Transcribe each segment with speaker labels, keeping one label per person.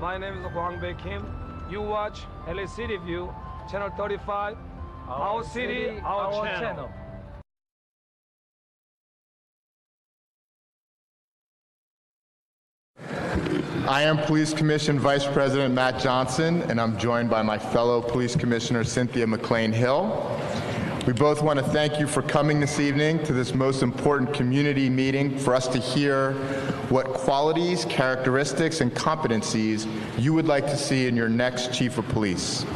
Speaker 1: My name is Hwang Bae Kim. You watch LA City View, Channel 35. Our city, our channel.
Speaker 2: I am Police Commission Vice President Matt Johnson, and I'm joined by my fellow Police Commissioner Cynthia McLean-Hill. We both want to thank you for coming this evening to this most important community meeting for us to hear what qualities, characteristics, and competencies you would like to see in your next Chief of Police.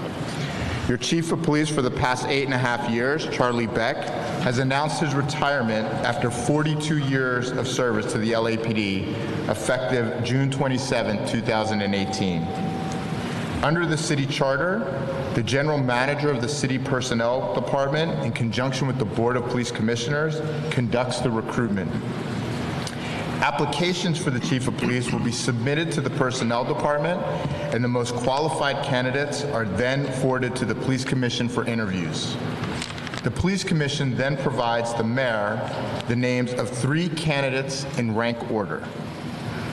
Speaker 2: Your Chief of Police for the past 8.5 years, Charlie Beck, has announced his retirement after 42 years of service to the LAPD, effective June 27, 2018. Under the city charter, the general manager of the city personnel department, in conjunction with the Board of Police Commissioners, conducts the recruitment. Applications for the Chief of Police will be submitted to the Personnel Department, and the most qualified candidates are then forwarded to the Police Commission for interviews. The Police Commission then provides the mayor the names of 3 candidates in rank order.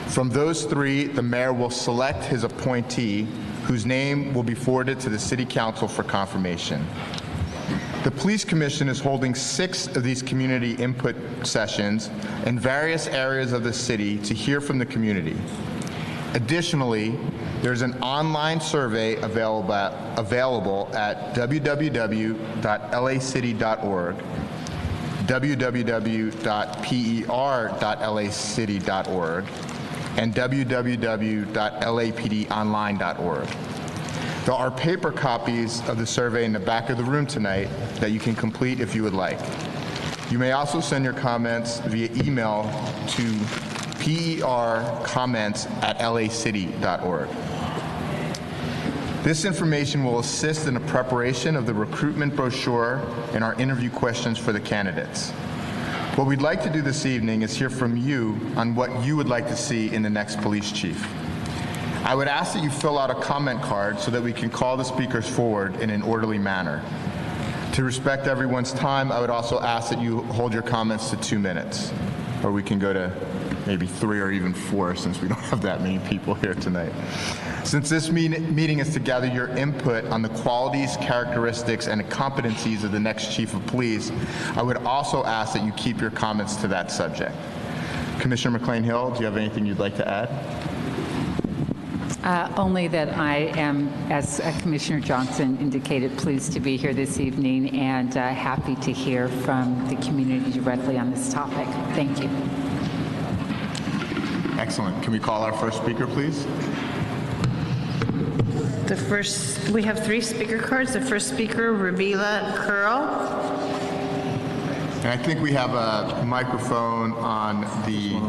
Speaker 2: From those 3, the mayor will select his appointee, whose name will be forwarded to the City Council for confirmation. The Police Commission is holding 6 of these community input sessions in various areas of the city to hear from the community. Additionally, there's an online survey available at www.lacity.org, www.per.lacity.org, and www.lapdonline.org. There are paper copies of the survey in the back of the room tonight that you can complete if you would like. You may also send your comments via email to percomments@lacity.org. This information will assist in the preparation of the recruitment brochure and our interview questions for the candidates. What we'd like to do this evening is hear from you on what you would like to see in the next police chief. I would ask that you fill out a comment card so that we can call the speakers forward in an orderly manner. To respect everyone's time, I would also ask that you hold your comments to 2 minutes, or we can go to maybe 3 or even 4 since we don't have that many people here tonight. Since this meeting is to gather your input on the qualities, characteristics, and competencies of the next Chief of Police, I would also ask that you keep your comments to that subject. Commissioner McLean-Hill, do you have anything you'd like to add?
Speaker 3: Only that I am, as Commissioner Johnson indicated, pleased to be here this evening and happy to hear from the community directly on this topic. Thank you.
Speaker 2: Excellent. Can we call our first speaker, please?
Speaker 4: We have 3 speaker cards. The first speaker, Ravila Curl.
Speaker 2: And I think we have a microphone on the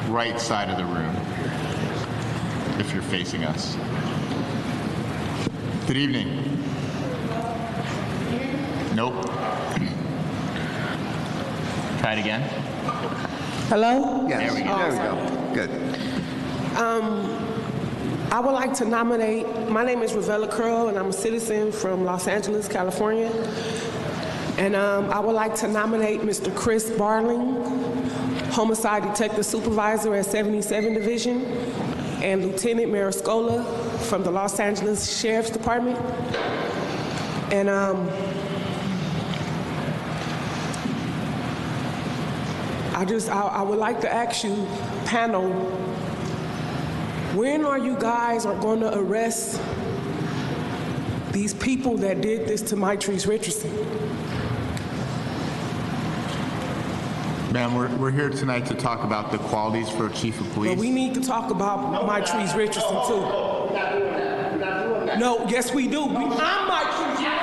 Speaker 2: right side of the room, if you're facing us. Good evening. Nope. Try it again.
Speaker 5: Hello?
Speaker 6: Yes.
Speaker 2: There we go.
Speaker 6: There we go. Good.
Speaker 5: I would like to nominate, my name is Ravella Curl, and I'm a citizen from Los Angeles, California. And I would like to nominate Mr. Chris Barling, Homicide Detective Supervisor at 77 Division, and Lieutenant Mariscola from the Los Angeles Sheriff's Department. And I would like to ask you, panel, when are you guys going to arrest these people that did this to Mitrice Richardson?
Speaker 2: Ma'am, we're here tonight to talk about the qualities for a Chief of Police.
Speaker 5: But we need to talk about Mitrice Richardson too.
Speaker 6: We're not doing that. We're not doing that.
Speaker 5: No, yes we do. I'm Mitrice Richardson.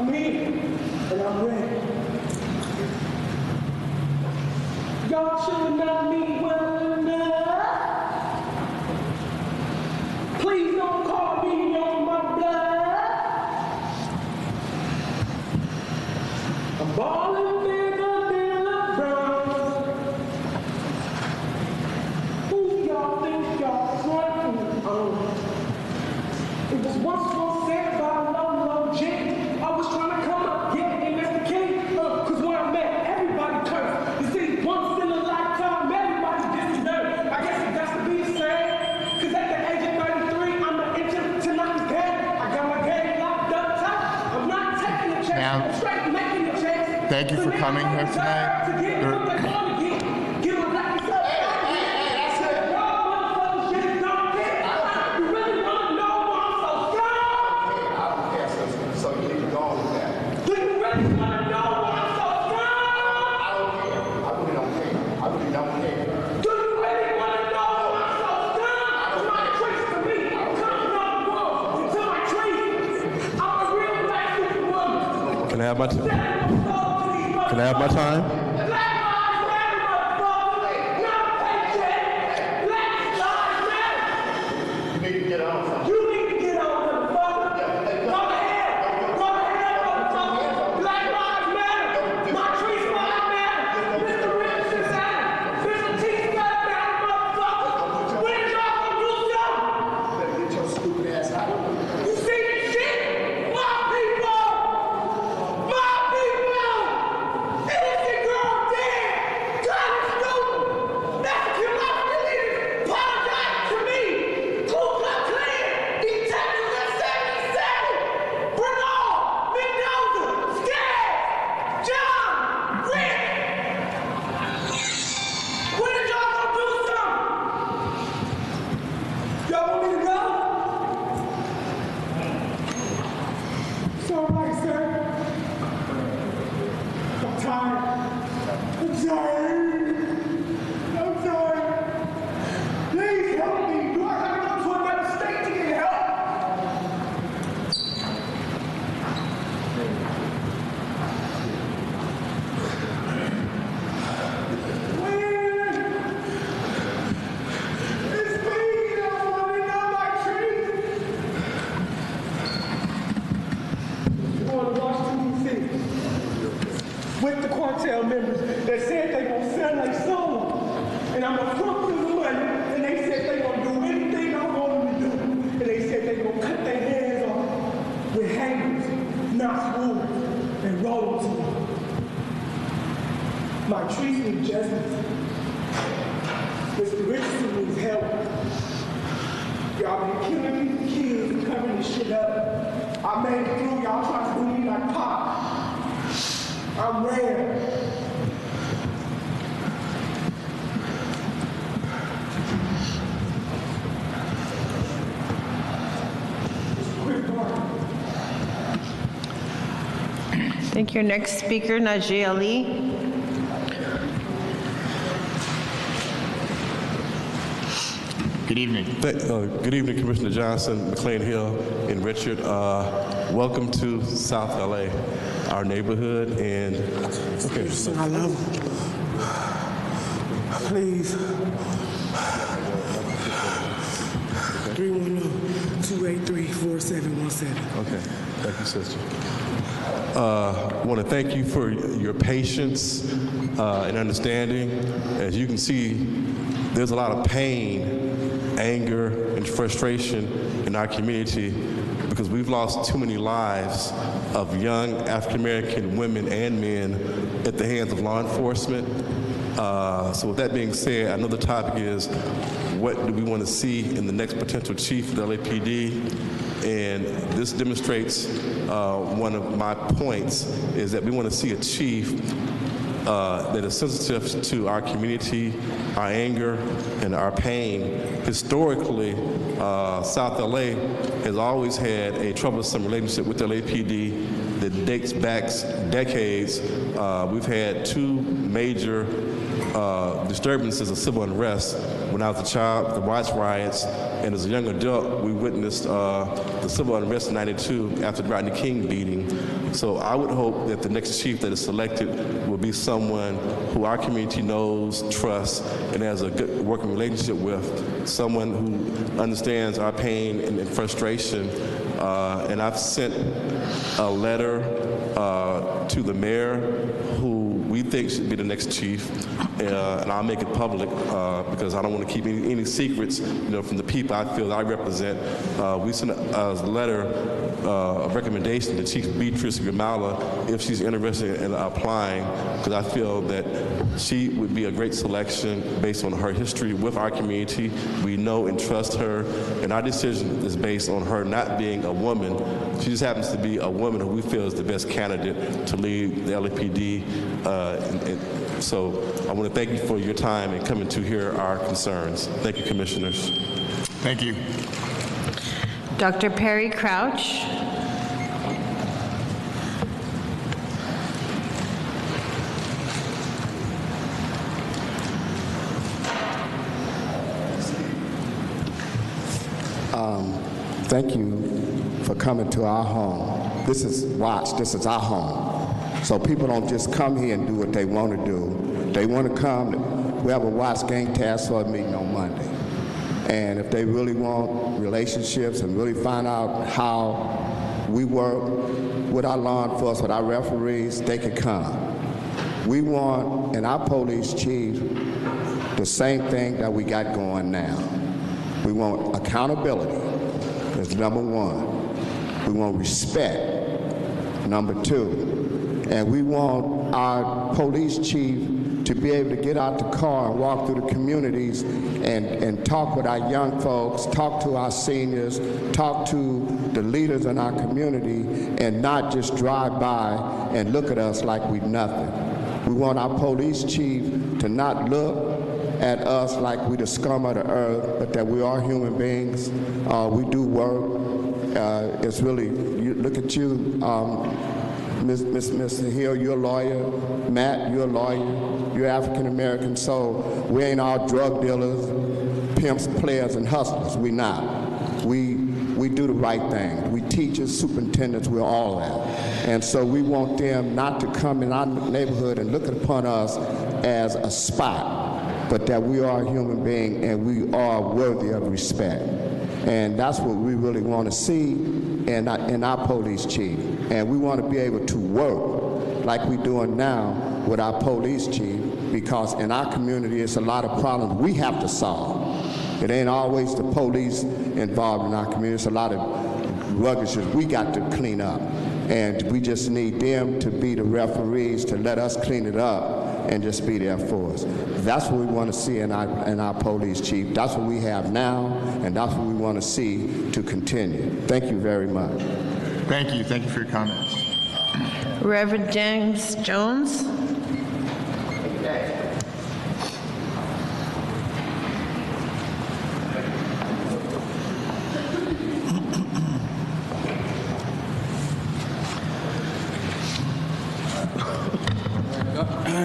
Speaker 5: I'm in, and I'm ready. Y'all should not me well enough. Please don't call me on my blood. I'm balling bigger than LeBron. Who y'all think y'all frontin' on? It was once said by Lolo J. I was trying to come up, yeah, and that's the case. Cause when I met, everybody cursed. You see, once in a lifetime, everybody gets deserved. I guess it got to be the same. Cause at the age of 33, I'm an international game. I got my game locked up tight. I'm not taking a chance, I'm straight making a chance.
Speaker 2: Thank you for coming here tonight.
Speaker 5: To get what they want to get. Give them like yourself.
Speaker 7: Can I have my time?
Speaker 5: With the cartel members that said they gonna sell their soul. And I'm gonna front them the money, and they said they gonna do anything I want them to do. And they said they gonna cut their hands off with hangers, not wood, and roll to them. My trees need justice. Mr. Richardson needs help. Y'all been killing these kids and covering this shit up. I made it through, y'all trying to do me like Pop. I'm rare.
Speaker 4: Thank you. Next speaker, Najee Ali.
Speaker 2: Good evening.
Speaker 7: Good evening, Commissioner Johnson, McLean Hill, and Richard. Welcome to South LA, our neighborhood, and okay.
Speaker 5: I love him. Please. 310-283-4717.
Speaker 7: Okay, thank you, sister. I want to thank you for your patience and understanding. As you can see, there's a lot of pain, anger, and frustration in our community because we've lost too many lives of young African-American women and men at the hands of law enforcement. So with that being said, I know the topic is what do we want to see in the next potential chief of the LAPD? And this demonstrates one of my points is that we want to see a chief that is sensitive to our community, our anger, and our pain. Historically, South LA has always had a troublesome relationship with the LAPD that dates back decades. We've had two major disturbances of civil unrest. When I was a child, the Watts riots, and as a young adult, we witnessed the civil unrest in '92 after the Rodney King beating. So I would hope that the next chief that is selected will be someone who our community knows, trusts, and has a good working relationship with, someone who understands our pain and frustration. And I've sent a letter to the mayor, who we think should be the next chief, and I'll make it public because I don't want to keep any secrets, from the people I feel I represent. We sent a letter of recommendation to Chief Beatrice Grimala if she's interested in applying, because I feel that she would be a great selection based on her history with our community. We know and trust her, and our decision is based on her not being a woman. She just happens to be a woman who we feel is the best candidate to lead the LAPD. So I want to thank you for your time and coming to hear our concerns. Thank you, commissioners.
Speaker 2: Thank you.
Speaker 4: Dr. Perry Crouch.
Speaker 8: Thank you for coming to our home. This is our home. So people don't just come here and do what they want to do. They want to come. We have a Watts Gang Task Force meeting on Monday. And if they really want relationships and really find out how we work with our law enforcement, with our referees, they can come. We want, in our police chief, the same thing that we got going now. We want accountability. That's number one. We want respect, number two. And we want our police chief to be able to get out the car and walk through the communities and talk with our young folks, talk to our seniors, talk to the leaders in our community, and not just drive by and look at us like we nothing. We want our police chief to not look at us like we the scum of the earth, but that we are human beings. We do work. It's really, look at you, Mr. Hill, you're a lawyer. Matt, you're a lawyer. You're African American, so we ain't all drug dealers, pimps, players, and hustlers. We not. We do the right thing. We teachers, superintendents, we're all that. And so we want them not to come in our neighborhood and look upon us as a spot, but that we are a human being and we are worthy of respect. And that's what we really want to see in our police chief. And we want to be able to work like we're doing now with our police chief, because in our community, it's a lot of problems we have to solve. It ain't always the police involved in our community. It's a lot of ruggishness we got to clean up. And we just need them to be the referees to let us clean it up and just be there for us. That's what we want to see in our police chief. That's what we have now, and that's what we want to see to continue. Thank you very much.
Speaker 2: Thank you. Thank you for your comments.
Speaker 4: Reverend James Jones.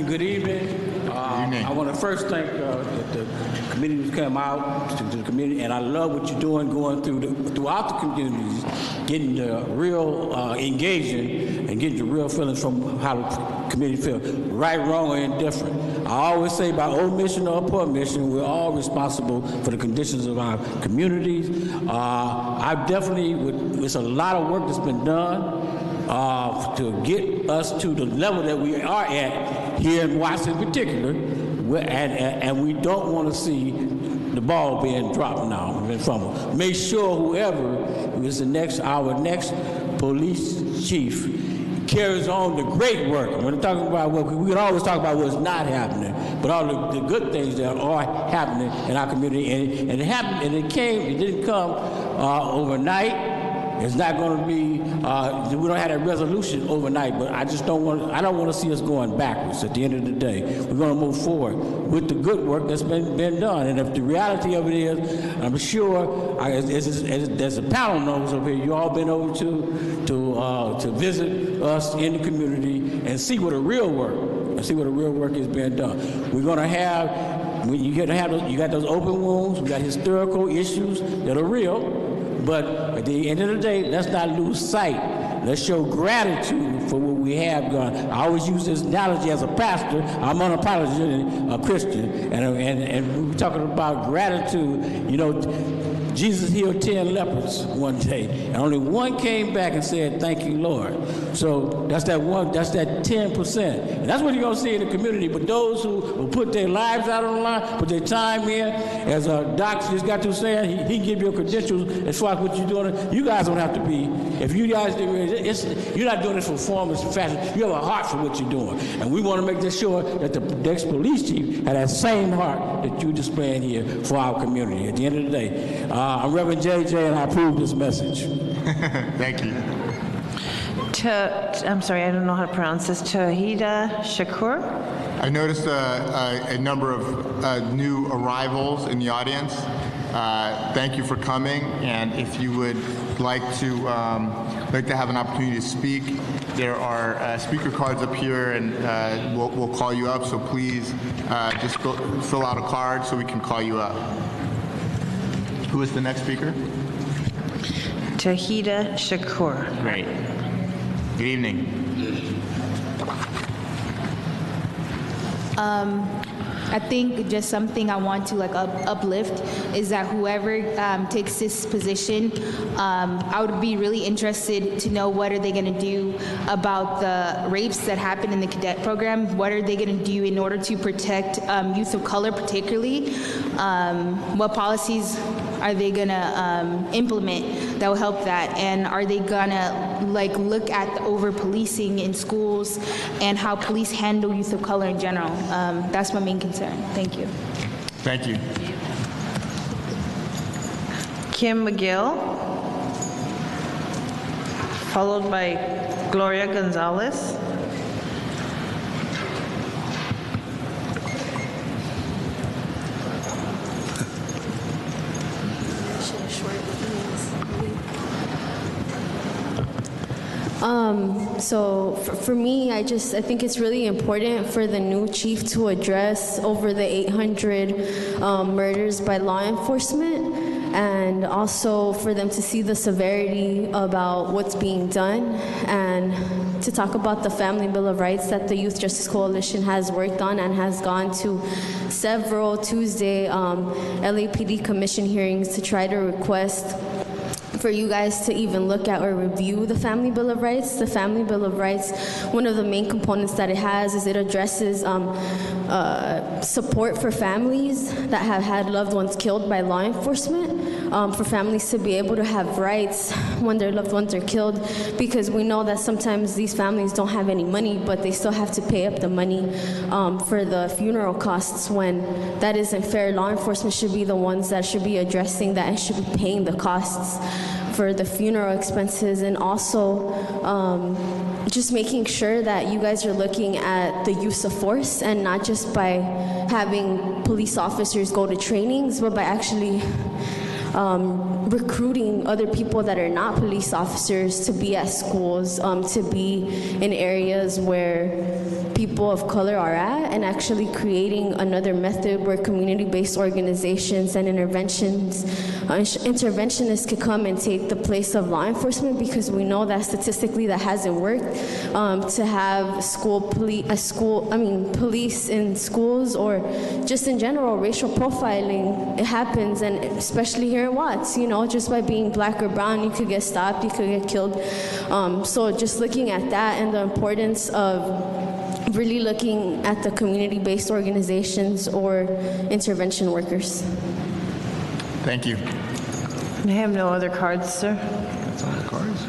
Speaker 9: Good evening. I want to first thank the committee who's come out to the community, and I love what you're doing, going throughout the communities, getting the real engaging and getting the real feelings from how the community feels, right, wrong, or indifferent. I always say by omission or permission, we're all responsible for the conditions of our communities. I definitely, it's a lot of work that's been done to get us to the level that we are at here in Watts in particular, and we don't want to see the ball being dropped now from us. Make sure whoever is our next police chief carries on the great work. When we're talking about work, we can always talk about what's not happening, but all the good things that are happening in our community, and it happened, and it didn't come overnight. It's not going to be, we don't have that resolution overnight, but I don't want to see us going backwards at the end of the day. We're going to move forward with the good work that's been done. And if the reality of it is, I'm sure, as a panel knows over here, you all been over to visit us in the community and see what the real work and see where the real work is being done. We're going to have, you got those open wounds, we got historical issues that are real, but at the end of the day, let's not lose sight. Let's show gratitude for what we have done. I always use this analogy as a pastor. I'm unapologetic a Christian, and we're talking about gratitude. You know, Jesus healed 10 lepers one day, and only one came back and said, "Thank you, Lord." So that's that 10%, and that's what you're gonna see in the community. But those who will put their lives out on the line, put their time in, as Doc just got to saying, he give you credentials as far as what you're doing. You guys don't have to be. If you guys do, you're not doing this for form and fashion. You have a heart for what you're doing, and we want to make this sure that the next police chief has that same heart that you're displaying here for our community. At the end of the day, I'm Reverend JJ, and I approve this message.
Speaker 2: Thank you.
Speaker 4: I'm sorry, I don't know how to pronounce this. Tahida Shakur?
Speaker 2: I noticed a number of new arrivals in the audience. Thank you for coming, and if you would like to have an opportunity to speak, there are speaker cards up here, and we'll call you up. So please just fill out a card so we can call you up. Who is the next speaker?
Speaker 4: Tahida Shakur.
Speaker 2: Great. Good evening.
Speaker 10: I think just something I want to uplift is that whoever takes this position, I would be really interested to know what are they going to do about the rapes that happen in the cadet program. What are they going to do in order to protect youth of color particularly? What policies are they going to implement that will help that? And are they going to look at the over-policing in schools and how police handle youth of color in general? That's my main concern. Thank you.
Speaker 2: Thank you.
Speaker 4: Kim McGill, followed by Gloria Gonzalez.
Speaker 11: So for me, I think it's really important for the new chief to address over the 800 murders by law enforcement, and also for them to see the severity about what's being done, and to talk about the Family Bill of Rights that the Youth Justice Coalition has worked on and has gone to several Tuesday LAPD commission hearings to try to request for you guys to even look at or review the Family Bill of Rights. The Family Bill of Rights, one of the main components that it has is it addresses support for families that have had loved ones killed by law enforcement, for families to be able to have rights when their loved ones are killed, because we know that sometimes these families don't have any money, but they still have to pay up the money for the funeral costs when that isn't fair. Law enforcement should be the ones that should be addressing that and should be paying the costs for the funeral expenses, and also just making sure that you guys are looking at the use of force, and not just by having police officers go to trainings, but by actually recruiting other people that are not police officers to be at schools, to be in areas where people of color are at, and actually creating another method where community-based organizations and interventionists could come and take the place of law enforcement, because we know that statistically that hasn't worked. To have police in schools, or just in general, racial profiling, it happens, and especially here in Watts, just by being black or brown, you could get stopped, you could get killed. So just looking at that and the importance of really looking at the community-based organizations or intervention workers.
Speaker 2: Thank you.
Speaker 4: I have no other cards, sir.
Speaker 2: That's all the cards?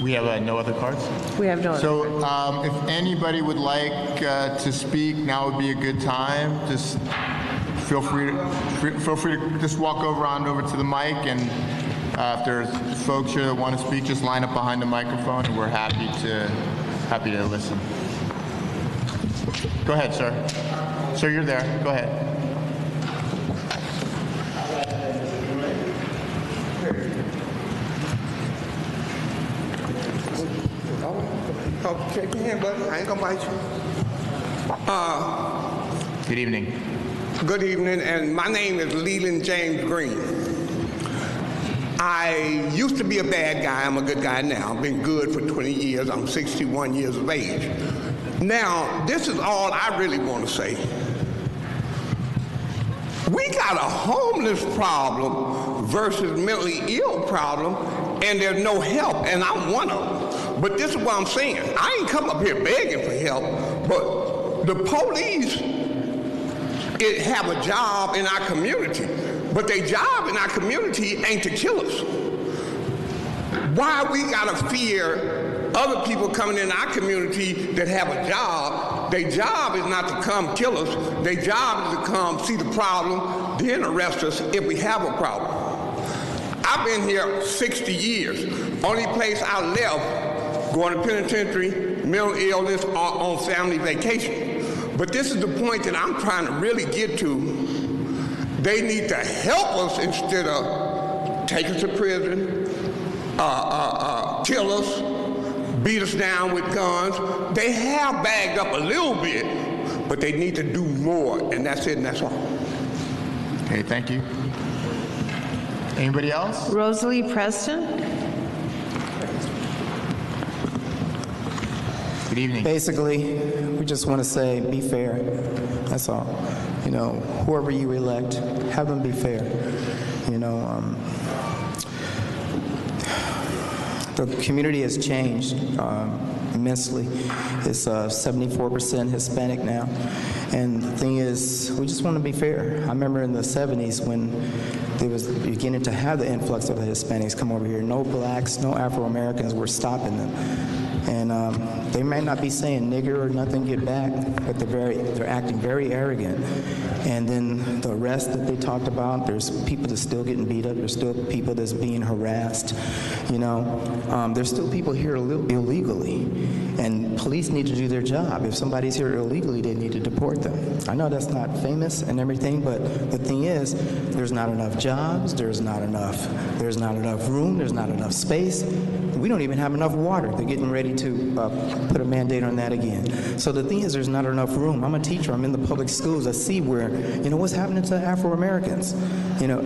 Speaker 2: We have no other cards?
Speaker 4: We have no other
Speaker 2: So
Speaker 4: cards.
Speaker 2: if anybody would like to speak, now would be a good time. Just feel free to just walk on over to the mic, and if there's folks here that want to speak, just line up behind the microphone, and we're happy to listen. Go ahead, sir. Sir, you're there. Go ahead.
Speaker 6: to shake your hand, buddy. I ain't gonna bite you.
Speaker 2: Good evening.
Speaker 6: Good evening, and my name is Leland James Green. I used to be a bad guy. I'm a good guy now. I've been good for 20 years. I'm 61 years of age. Now, this is all I really want to say. We got a homeless problem versus mentally ill problem, and there's no help, and I'm one of them. But this is what I'm saying. I ain't come up here begging for help, but the police have a job in our community, but their job in our community ain't to kill us. Why we gotta fear other people coming in our community that have a job? Their job is not to come kill us. Their job is to come see the problem, then arrest us if we have a problem. I've been here 60 years. Only place I left, going to penitentiary, mental illness, or on family vacation. But this is the point that I'm trying to really get to. They need to help us instead of take us to prison, kill us, beat us down with guns. They have bagged up a little bit, but they need to do more, and that's it, and that's all.
Speaker 2: Okay, thank you. Anybody else?
Speaker 4: Rosalie Preston.
Speaker 2: Good evening.
Speaker 12: Basically, we just want to say, be fair. That's all. You know, whoever you elect, have them be fair. You know, the community has changed immensely. It's 74% Hispanic now. And the thing is, we just want to be fair. I remember in the 70s when they was beginning to have the influx of the Hispanics come over here. No blacks, no Afro-Americans were stopping them. And they may not be saying nigger or nothing, get back, but they're acting very arrogant. And then the arrest that they talked about, there's people that's still getting beat up, there's still people that's being harassed, you know. There's still people here illegally, and police need to do their job. If somebody's here illegally, they need to deport them. I know that's not famous and everything, but the thing is, there's not enough jobs, there's not enough room, there's not enough space. We don't even have enough water. They're getting ready to put a mandate on that again. So the thing is, there's not enough room. I'm a teacher. I'm in the public schools. I see where, you know, what's happening to Afro-Americans. You know,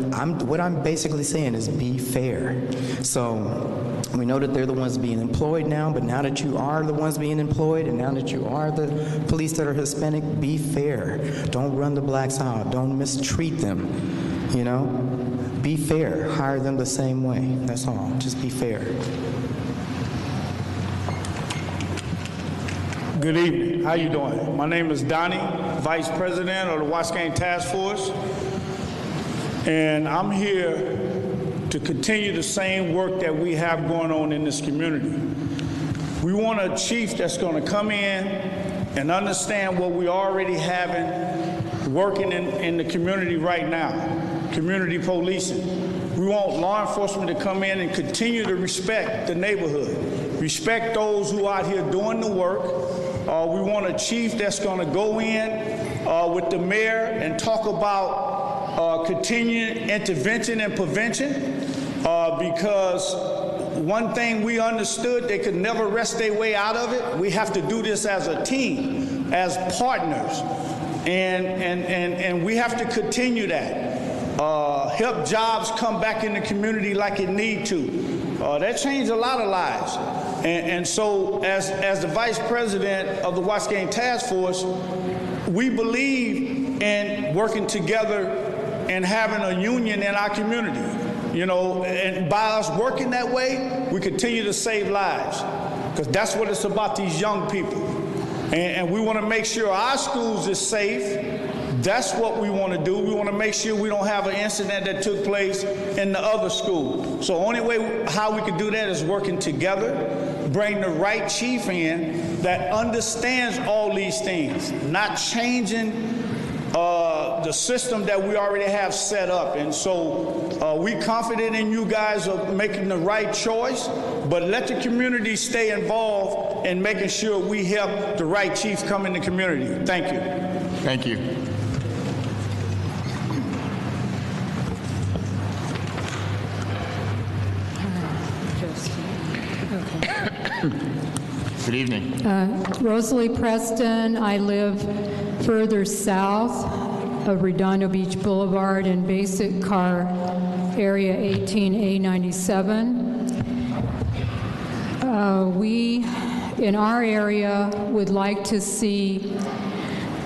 Speaker 12: what I'm basically saying is be fair. So we know that they're the ones being employed now, but now that you are the ones being employed, and now that you are the police that are Hispanic, be fair. Don't run the blacks out. Don't mistreat them, you know. Be fair. Hire them the same way. That's all. Just be fair.
Speaker 13: Good evening. How you doing? My name is Donnie, Vice President of the Watts Gang Task Force, and I'm here to continue the same work that we have going on in this community. We want a chief that's going to come in and understand what we already having working in the community right now, community policing. We want law enforcement to come in and continue to respect the neighborhood, respect those who are out here doing the work. We want a chief that's going to go in with the mayor and talk about continuing intervention and prevention, because one thing we understood, they could never rest their way out of it. We have to do this as a team, as partners, and we have to continue that. Help jobs come back in the community like it need to. That changed a lot of lives. And so as the Vice President of the Watts Gang Task Force, we believe in working together and having a union in our community. You know, and by us working that way, we continue to save lives, because that's what it's about, these young people. And we want to make sure our schools is safe. That's what we want to do. We want to make sure we don't have an incident that took place in the other school. So only way how we can do that is working together, bring the right chief in that understands all these things, not changing the system that we already have set up. And so we confident in you guys of making the right choice, but let the community stay involved in making sure we help the right chief come in the community. Thank you.
Speaker 2: Thank you. Good evening.
Speaker 14: Rosalie Preston. I live further south of Redondo Beach Boulevard in Basic Car Area 18A97. We, in our area, would like to see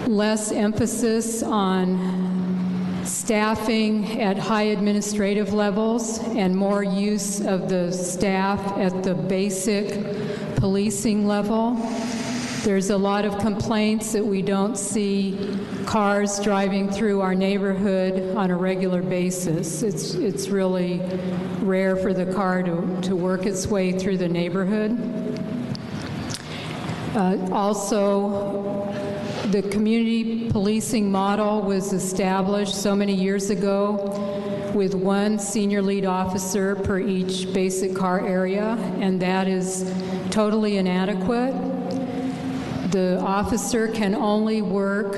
Speaker 14: less emphasis on staffing at high administrative levels and more use of the staff at the basic policing level. There's a lot of complaints that we don't see cars driving through our neighborhood on a regular basis. It's really rare for the car to work its way through the neighborhood. Also, the community policing model was established so many years ago with one senior lead officer per each basic car area, and that is totally inadequate. The officer can only work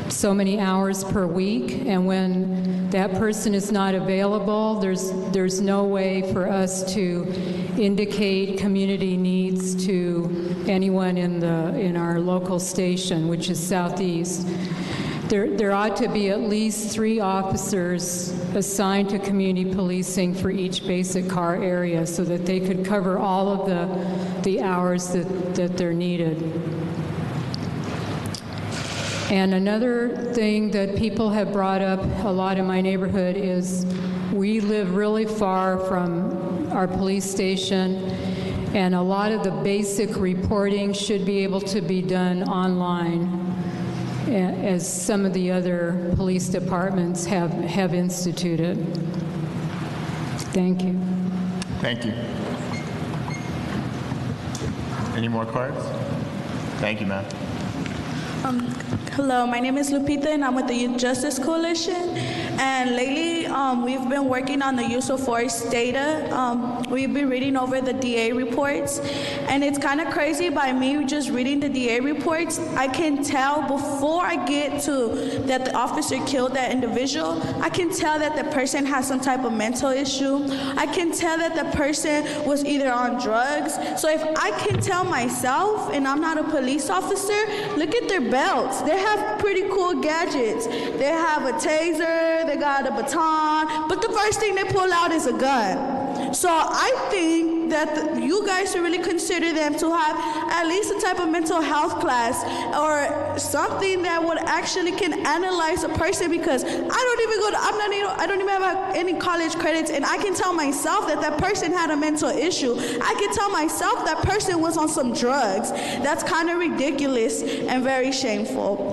Speaker 14: so many hours per week, and when that person is not available, there's no way for us to indicate community needs to anyone in our local station, which is Southeast. There ought to be at least 3 officers assigned to community policing for each basic car area so that they could cover all of the hours that they're needed. And another thing that people have brought up a lot in my neighborhood is we live really far from our police station, and a lot of the basic reporting should be able to be done online, as some of the other police departments have instituted. Thank you.
Speaker 2: Thank you. Any more cards? Thank you, ma'am.
Speaker 15: Hello, my name is Lupita and I'm with the Youth Justice Coalition. And lately, we've been working on the use of force data. We've been reading over the DA reports, and it's kind of crazy by me just reading the DA reports. I can tell before I get to that the officer killed that individual, I can tell that the person has some type of mental issue. I can tell that the person was either on drugs. So if I can tell myself, and I'm not a police officer, look at their belts. They have pretty cool gadgets. They have a taser, they got a baton, but the first thing they pull out is a gun. So I think that you guys should really consider them to have at least a type of mental health class or something that would actually can analyze a person, because I don't even have any college credits, and I can tell myself that that person had a mental issue. I can tell myself that person was on some drugs. That's kind of ridiculous and very shameful.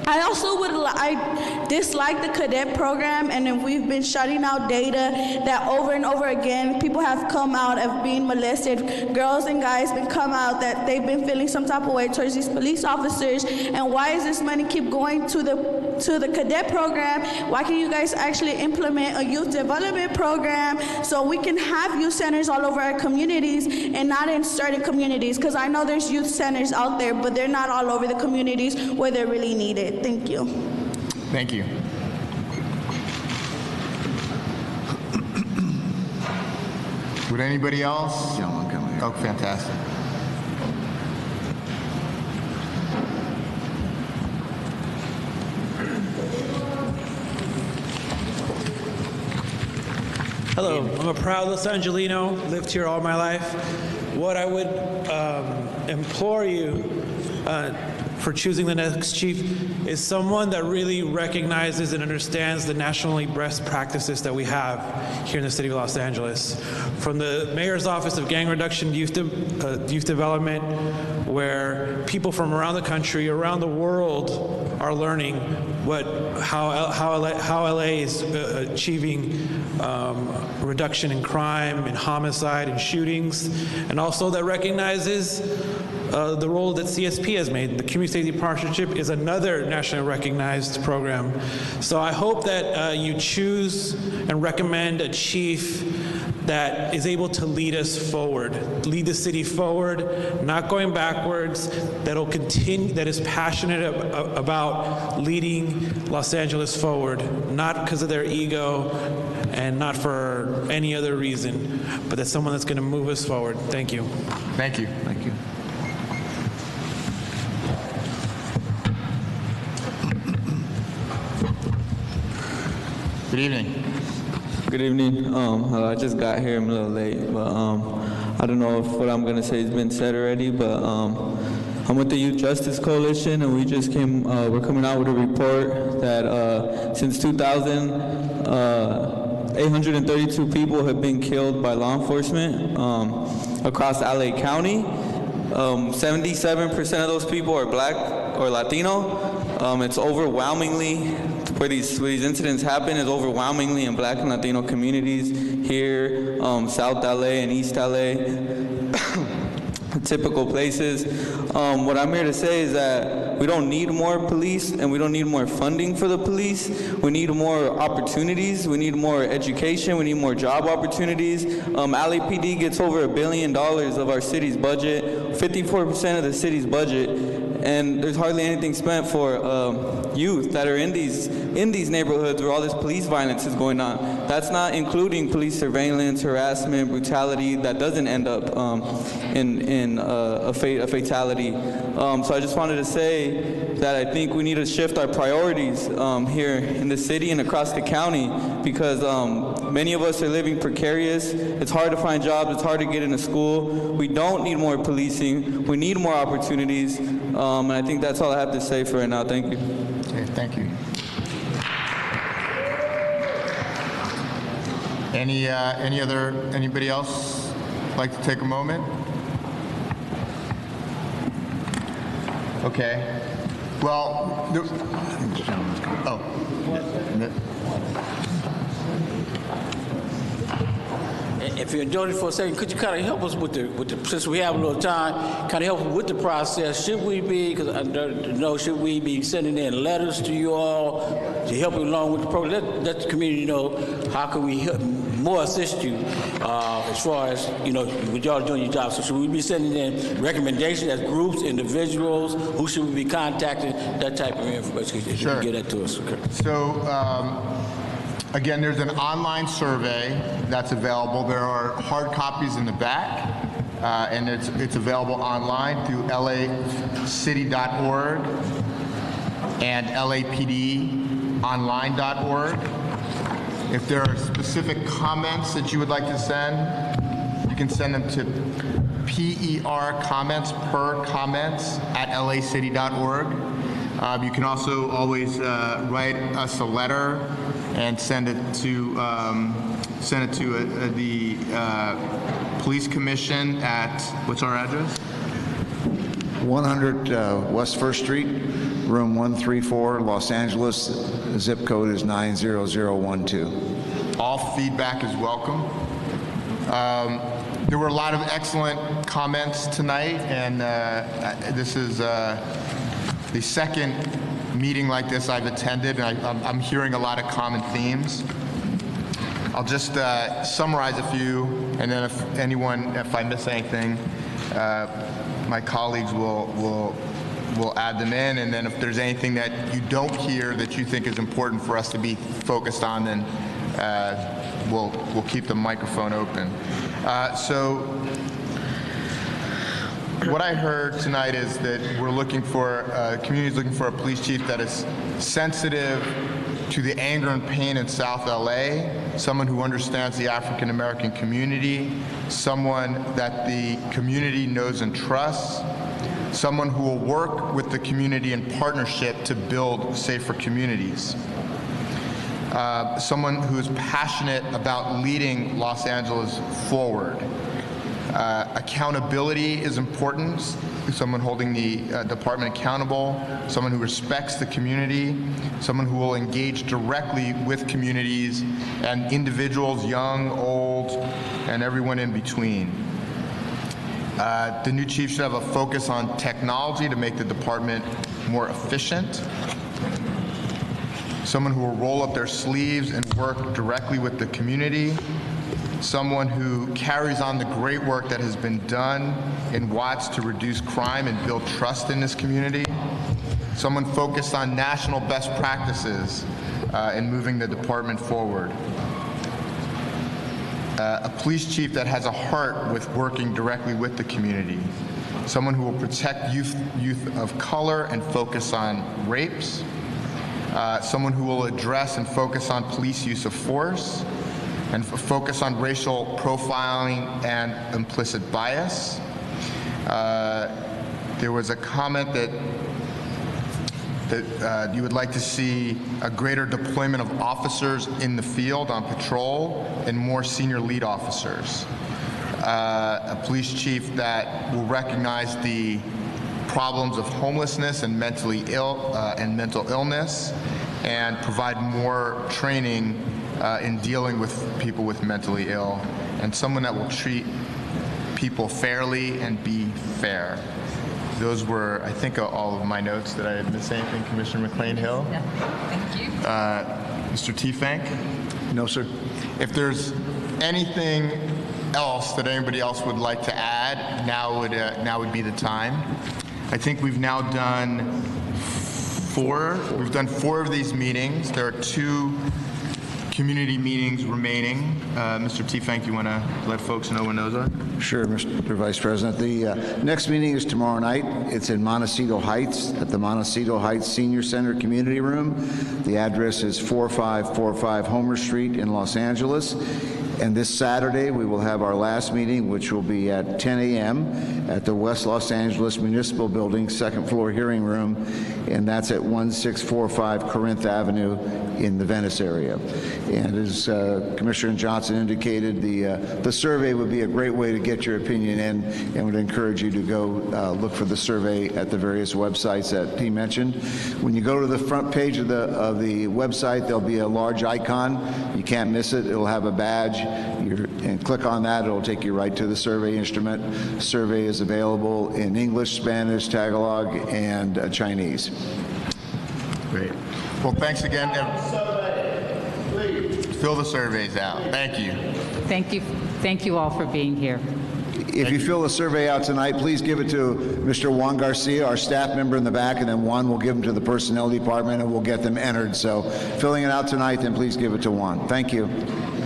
Speaker 15: I also I dislike the cadet program, and then we've been shutting out data that over and over again people have come out of being molested. Girls and guys been come out that they've been feeling some type of way towards these police officers. And why is this money keep going to the cadet program? Why can't you guys actually implement a youth development program so we can have youth centers all over our communities and not in certain communities? Because I know there's youth centers out there, but they're not all over the communities where they're really needed. Thank you.
Speaker 2: Thank you. Would anybody else? Oh, fantastic.
Speaker 16: Hello, I'm a proud Los Angelino, lived here all my life. What I would implore you for choosing the next chief is someone that really recognizes and understands the nationally best practices that we have here in the city of Los Angeles. From the Mayor's Office of Gang Reduction Youth Development, where people from around the country, around the world are learning how LA is achieving reduction in crime and homicide and shootings, and also that recognizes the role that CSP has made. The Community Safety Partnership is another nationally recognized program. So I hope that you choose and recommend a chief that is able to lead us forward, lead the city forward, not going backwards, that'll continue, that is passionate about leading Los Angeles forward, not because of their ego and not for any other reason, but that's someone that's going to move us forward. Thank you.
Speaker 2: Thank you.
Speaker 16: Thank you.
Speaker 2: Good evening.
Speaker 17: Good evening. I just got here. I'm a little late, but I don't know if what I'm going to say has been said already, but I'm with the Youth Justice Coalition, and we just we're coming out with a report that since 2000, 832 people have been killed by law enforcement across LA County. 77% of those people are Black or Latino. It's overwhelmingly, where these incidents happen, is overwhelmingly in Black and Latino communities here, South LA and East LA, typical places. What I'm here to say is that we don't need more police and we don't need more funding for the police. We need more opportunities. We need more education. We need more job opportunities. LAPD gets over $1 billion of our city's budget, 54% of the city's budget, and there's hardly anything spent for youth that are in these neighborhoods where all this police violence is going on. That's not including police surveillance, harassment, brutality that doesn't end up in a fatality. So I just wanted to say that I think we need to shift our priorities here in the city and across the county, because many of us are living precarious. It's hard to find jobs. It's hard to get into school. We don't need more policing. We need more opportunities. And I think that's all I have to say for right now. Thank you.
Speaker 2: Okay, thank you. Anybody else like to take a moment? Okay. Well,
Speaker 9: If you're indulging for a second, could you kind of help us with the since we have a little time, kind of help us with the process? Should we be, should we be sending in letters to you all to help you along with the program? Let the community know how can we help more assist you as far as, with y'all doing your job. So should we be sending in recommendations as groups, individuals? Who should we be contacting? That type of information. If you can get that to us. Okay.
Speaker 2: So, again, there's an online survey that's available. There are hard copies in the back, and it's available online through lacity.org and lapdonline.org. If there are specific comments that you would like to send, you can send them to comments@lacity.org. You can also always write us a letter and send it to the Police Commission at, what's our address?
Speaker 18: 100 West 1st Street, room 134, Los Angeles. The zip code is 90012.
Speaker 2: All feedback is welcome. There were a lot of excellent comments tonight, and this is the second meeting like this I've attended, and I'm hearing a lot of common themes. I'll just summarize a few, and then if I miss anything, my colleagues will add them in, and then if there's anything that you don't hear that you think is important for us to be focused on, then we'll keep the microphone open. So what I heard tonight is that we're looking for, community's looking for a police chief that is sensitive to the anger and pain in South LA, someone who understands the African American community, someone that the community knows and trusts, someone who will work with the community in partnership to build safer communities. Someone who is passionate about leading Los Angeles forward. Accountability is important, someone holding the department accountable, someone who respects the community, someone who will engage directly with communities and individuals, young, old, and everyone in between. The new chief should have a focus on technology to make the department more efficient. Someone who will roll up their sleeves and work directly with the community. Someone who carries on the great work that has been done in Watts to reduce crime and build trust in this community. Someone focused on national best practices in moving the department forward. A police chief that has a heart with working directly with the community. Someone who will protect youth of color and focus on rapes. someone who will address and focus on police use of force, and focus on racial profiling and implicit bias. There was a comment that you would like to see a greater deployment of officers in the field on patrol and more senior lead officers. A police chief that will recognize the problems of homelessness and mental illness, and provide more training in dealing with people with mentally ill, and someone that will treat people fairly and be fair. Those were, I think, all of my notes. Did I miss anything, Commissioner McLean-Hill?
Speaker 3: No, thank you.
Speaker 2: Mr. Teefank?
Speaker 18: No, sir.
Speaker 2: If there's anything else that anybody else would like to add, now would be the time. I think we've now done four. We've done 4 of these meetings. There are 2 community meetings remaining. Mr. Teefank, you want to let folks know when those are?
Speaker 18: Sure, Mr. Vice President. The next meeting is tomorrow night. It's in Montecito Heights at the Montecito Heights Senior Center Community Room. The address is 4545 Homer Street in Los Angeles. And this Saturday, we will have our last meeting, which will be at 10 a.m. at the West Los Angeles Municipal Building, 2nd floor hearing room, and that's at 1645 Corinth Avenue in the Venice area. And as Commissioner Johnson indicated, the survey would be a great way to get your opinion in, and would encourage you to go look for the survey at the various websites that he mentioned. When you go to the front page of the website, there'll be a large icon. You can't miss it. It'll have a badge. And click on that. It'll take you right to the survey instrument. Survey is available in English, Spanish, Tagalog, and Chinese.
Speaker 2: Great. Well, thanks again. Fill the surveys out. Thank you.
Speaker 3: Thank you. Thank you all for being here.
Speaker 18: If you fill the survey out tonight, please give it to Mr. Juan Garcia, our staff member in the back, and then Juan will give them to the personnel department and we'll get them entered. So filling it out tonight, then please give it to Juan. Thank you.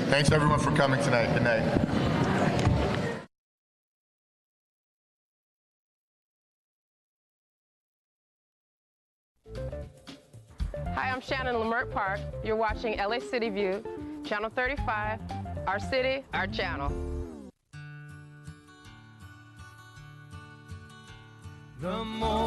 Speaker 2: Thanks everyone for coming tonight. Good night.
Speaker 19: Hi, I'm Shannon Lamert Park. You're watching LA City View, Channel 35, our city, our channel.
Speaker 1: The more